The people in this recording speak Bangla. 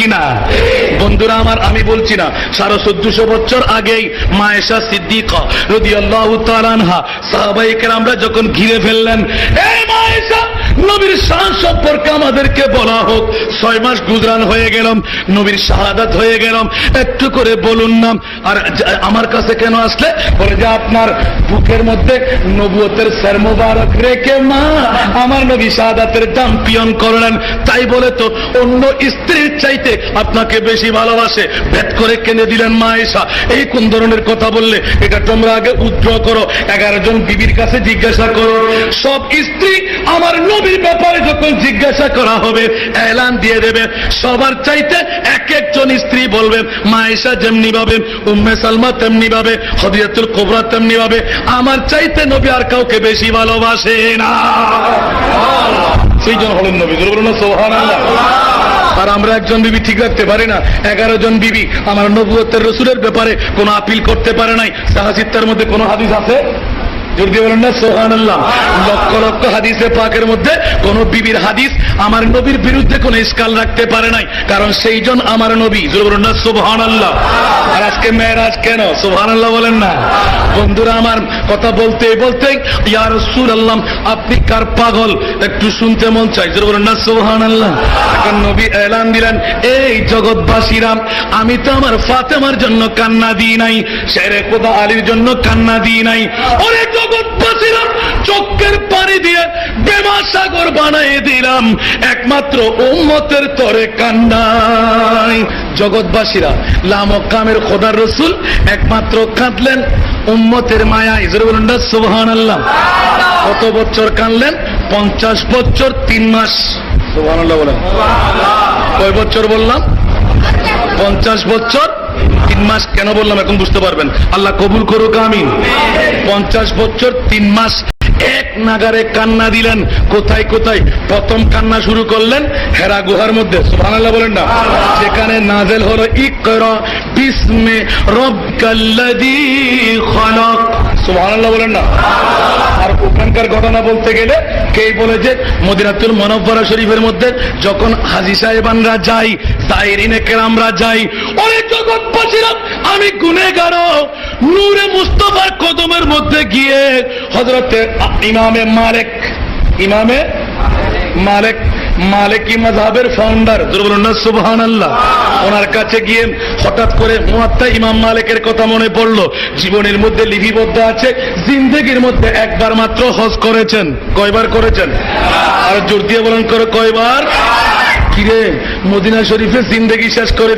কিনা? বন্ধুরা আমার, আমি বলছি না, 1450 বছর আগেই মা আয়েশা সিদ্দিকা রাদিয়াল্লাহু তাআলা আনহা সাহাবায়ে কেরামরা যখন ঘিরে ফেললেন, এই মা আয়েশা, নবীর শান সম্পর্কে আমাদেরকে বলা হোক। 6 মাস গুজরান হয়ে গেলাম, নবীর শাহাদাত হয়ে গেলাম, একটু করে বলুন না। আর আমার কাছে কেন আসলে? বলে যে আপনার বুকের মধ্যে নবুয়তের সের মোবারক রেখে মা আমার নবী শাহাদাতের চ্যাম্পিয়ন করলেন, তাই বলে তো অন্য স্ত্রীর চাইতে আপনাকে বেশি ভালোবাসে। ভেদ করে কেঁদে দিলেন মা আয়েশা। এই কোন ধরনের কথা বললে? এটা তোমরা আগে উদ্ধার করো, 11 জন বিবির কাছে জিজ্ঞাসা করো। সব স্ত্রী আমার নবীর ব্যাপারে যখন জিজ্ঞাসা করা হবে, এলান দিয়ে দেবে, সবার চাইতে এক একজন স্ত্রী বলবে মা আয়েশা যেমনি ভাবে, উম্মে সালমা তেমনি ভাবে, খদিজাতুল কুবরা তেমনি ভাবে, আমার চাইতে নবী আর কাউকে বেশি ভালোবাসে না। সেই জন হলেন নবী। বলুন না সুবহানাল্লাহ। আর আমরা একজন বিবি ঠিক রাখতে পারি না, 11 জন বিবি আমার নবুয়তের রাসূলের ব্যাপারে কোনো আপিল করতে পারে নাই। সাহাসিত্তার মধ্যে কোনো হাদিস আছে? জোর দিয়ে বলেন না সুবহানাল্লাহ। লক্ষ লক্ষ হাদিসে পাকের মধ্যে কোন বিবির হাদিস আমার নবীর বিরুদ্ধে কোন ইশকাল রাখতে পারে নাই, কারণ সেইজন আমার নবী। জোর বলেন না সুবহানাল্লাহ। আর আজকে মেরাজ কেন? সুবহানাল্লাহ বলেন না। বন্ধুরা আমার, কথা বলতে বলতে ইয়া রাসূলুল্লাহ আপনি কার পাগল একটু শুনতে মন চাই। জোর বলেন না সুবহানাল্লাহ। এখন নবী এলান দিলেন, এই জগৎবাসীরা, আমি তো আমার ফাতেমার জন্য কান্না দিই নাই, শেরে খোদা আলীর জন্য কান্না দিই নাই। ওরে জগৎবাসীরা, চোখের পানি দিয়ে বেমাসাগর বানিয়ে দিলাম একমাত্র উম্মতের তরে কান্নাই। জগৎবাসীরা, লামকামের খোদার রাসূল একমাত্র কাঁদলেন উম্মতের মায়ায়। জোরে বলুন না সুবহানাল্লাহ। কত বছর কাঁদলেন? 50 বছর 3 মাস। সুবহানাল্লাহ বলেন। কয় বছর বললাম? 50 বছর 3 মাস। কেন বললাম এখন বুঝতে পারবেন। আল্লাহ কবুল করুক, আমিন। 50 বছর 3 মাস এক নাগারে কান্না দিলেন। কোথায় কোথায়? প্রথম কান্না শুরু করলেন হেরা গুহার মধ্যে। সুবহানাল্লাহ বলেন না। সেখানে নাজেল হলো ইকরা বিসমি রাব্বিকাল্লাযী খালাক। সুবহানাল্লাহ বলেন না। আর ওখানকার ঘটনা বলতে গেলে কে বলে যে মদিনাতুল মুনাওয়ারা শরীফের মধ্যে যখন হাজী সাহেবানরা যাই, সাইরিনে কেরামরা যাই, ওরে জগৎবাসীরা, আমি গুনেহগার, নূরে মুস্তাফার কদমের মধ্যে গিয়ে হযরতে ইমামে মালিকি মাযহাবের ফাউন্ডার, বলুন না সুবহানাল্লাহ, ওনার কাছে গিয়ে হঠাৎ করে মুয়াত্তা ইমাম মালিকের কথা মনে পড়লো। জীবনের মধ্যে লিপিবদ্ধ আছে, জিন্দেগির মধ্যে একবার মাত্র হজ করেছেন। কয়বার করেছেন? আর জোর দিয়ে বলেন, করে কয়বার? কিরে, মদিনা শরীফে জিন্দেগি শেষ করে